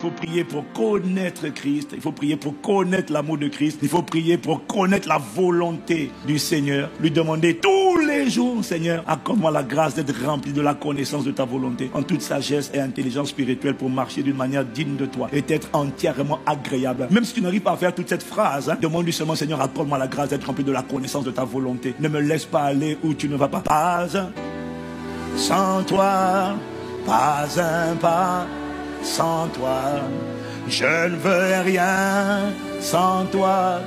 Il faut prier pour connaître Christ. Il faut prier pour connaître l'amour de Christ. Il faut prier pour connaître la volonté du Seigneur. Lui demander tous les jours, Seigneur, accorde-moi la grâce d'être rempli de la connaissance de ta volonté, en toute sagesse et intelligence spirituelle pour marcher d'une manière digne de toi et être entièrement agréable. Même si tu n'arrives pas à faire toute cette phrase, demande-lui seulement, Seigneur, accorde-moi la grâce d'être rempli de la connaissance de ta volonté. Ne me laisse pas aller où tu ne vas pas. Pas un sans toi, pas un pas sans toi, je ne veux rien sans toi.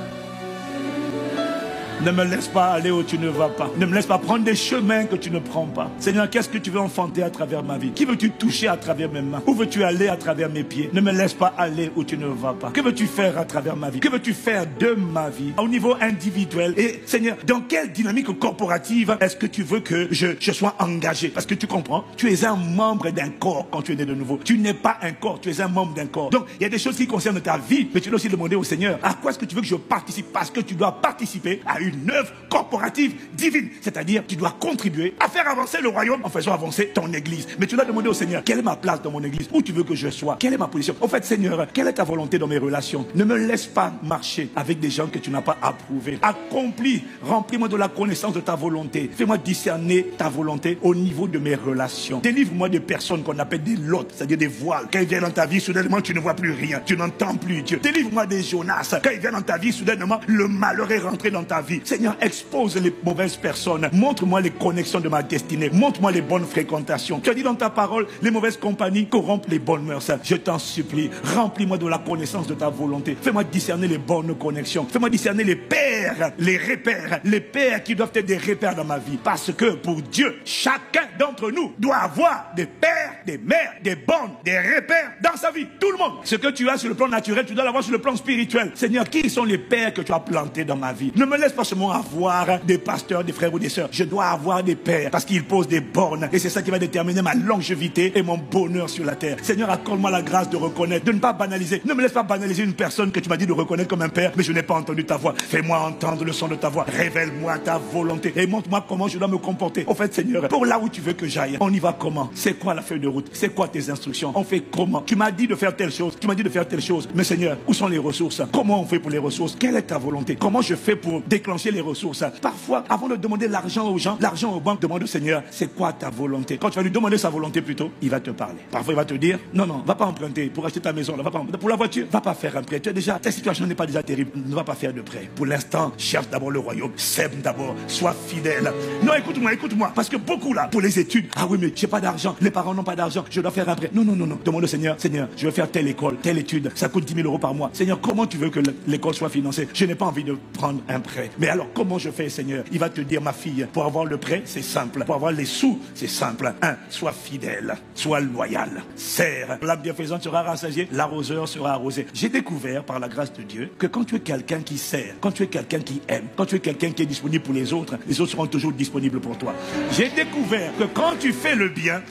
Ne me laisse pas aller où tu ne vas pas. Ne me laisse pas prendre des chemins que tu ne prends pas. Seigneur, qu'est-ce que tu veux enfanter à travers ma vie? Qui veux-tu toucher à travers mes mains? Où veux-tu aller à travers mes pieds? Ne me laisse pas aller où tu ne vas pas. Que veux-tu faire à travers ma vie? Que veux-tu faire de ma vie? Au niveau individuel. Et Seigneur, dans quelle dynamique corporative est-ce que tu veux que je sois engagé? Parce que tu comprends, tu es un membre d'un corps quand tu es né de nouveau. Tu n'es pas un corps, tu es un membre d'un corps. Donc, il y a des choses qui concernent ta vie, mais tu dois aussi demander au Seigneur, à quoi est-ce que tu veux que je participe? Parce que tu dois participer à une œuvre corporative divine. C'est-à-dire, tu dois contribuer à faire avancer le royaume en faisant avancer ton église. Mais tu dois demander au Seigneur, quelle est ma place dans mon église? Où tu veux que je sois? Quelle est ma position? Au fait, Seigneur, quelle est ta volonté dans mes relations? Ne me laisse pas marcher avec des gens que tu n'as pas approuvés. Accomplis, remplis-moi de la connaissance de ta volonté. Fais-moi discerner ta volonté au niveau de mes relations. Délivre-moi de personnes qu'on appelle des lots, c'est-à-dire des voiles. Quand ils viennent dans ta vie, soudainement, tu ne vois plus rien. Tu n'entends plus Dieu. Délivre-moi des Jonas. Quand ils viennent dans ta vie, soudainement, le malheur est rentré dans ta vie. Seigneur, expose les mauvaises personnes. Montre-moi les connexions de ma destinée. Montre-moi les bonnes fréquentations. Tu as dit dans ta parole, les mauvaises compagnies corrompent les bonnes mœurs. Je t'en supplie, remplis-moi de la connaissance de ta volonté. Fais-moi discerner les bonnes connexions. Fais-moi discerner les pères, les repères. Les pères qui doivent être des repères dans ma vie. Parce que pour Dieu, chacun d'entre nous doit avoir des pères, des mères, des bonnes, des repères dans sa vie. Tout le monde. Ce que tu as sur le plan naturel, tu dois l'avoir sur le plan spirituel. Seigneur, qui sont les pères que tu as plantés dans ma vie? Ne me laisse pas seulement avoir des pasteurs, des frères ou des sœurs. Je dois avoir des pères parce qu'ils posent des bornes. Et c'est ça qui va déterminer ma longévité et mon bonheur sur la terre. Seigneur, accorde-moi la grâce de reconnaître, de ne pas banaliser. Ne me laisse pas banaliser une personne que tu m'as dit de reconnaître comme un père, mais je n'ai pas entendu ta voix. Fais-moi entendre le son de ta voix. Révèle-moi ta volonté et montre-moi comment je dois me comporter. Au fait, Seigneur, pour là où tu veux que j'aille, on y va comment? C'est quoi la feuille de route? C'est quoi tes instructions? On fait comment? Tu m'as dit de faire telle chose. Tu m'as dit de faire telle chose. Mais Seigneur, où sont les ressources? Comment on fait pour les ressources? Quelle est ta volonté? Comment je fais pour déclencher les ressources? Parfois, avant de demander l'argent aux gens, l'argent aux banques, demande au Seigneur, c'est quoi ta volonté? Quand tu vas lui demander sa volonté plutôt, il va te parler. Parfois, il va te dire, non, non, va pas emprunter pour acheter ta maison, là, va pas, pour la voiture, va pas faire un prêt. Tu as déjà, ta situation n'est pas déjà terrible, ne va pas faire de prêt. Pour l'instant, cherche d'abord le royaume, sème d'abord, sois fidèle. Non, écoute-moi, parce que beaucoup là, pour les études, ah oui, mais j'ai pas d'argent, les parents n'ont pas d'argent, je dois faire un prêt. Non, non, non, non, demande au Seigneur, Seigneur, je veux faire telle école, telle étude, ça coûte 10 000 € par mois. Seigneur, comment tu veux que l'école soit financée? Je n'ai pas envie de prendre un prêt. Mais alors, comment je fais, Seigneur? Il va te dire, ma fille, pour avoir le prêt, c'est simple. Pour avoir les sous, c'est simple. 1. Sois fidèle, sois loyal, sers. La bienfaisante sera rassasiée, l'arroseur sera arrosé. J'ai découvert, par la grâce de Dieu, que quand tu es quelqu'un qui sert, quand tu es quelqu'un qui aime, quand tu es quelqu'un qui est disponible pour les autres seront toujours disponibles pour toi. J'ai découvert que quand tu fais le bien,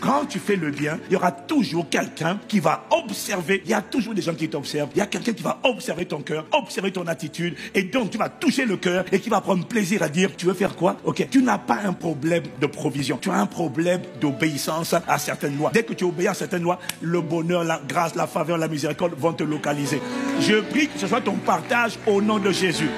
il y aura toujours quelqu'un qui va observer. Il y a toujours des gens qui t'observent. Il y a quelqu'un qui va observer ton cœur, observer ton attitude, et donc tu vas toucher le cœur et qui va prendre plaisir à dire, tu veux faire quoi? Ok, tu n'as pas un problème de provision, tu as un problème d'obéissance à certaines lois. Dès que tu obéis à certaines lois, le bonheur, la grâce, la faveur, la miséricorde vont te localiser. Je prie que ce soit ton partage au nom de Jésus.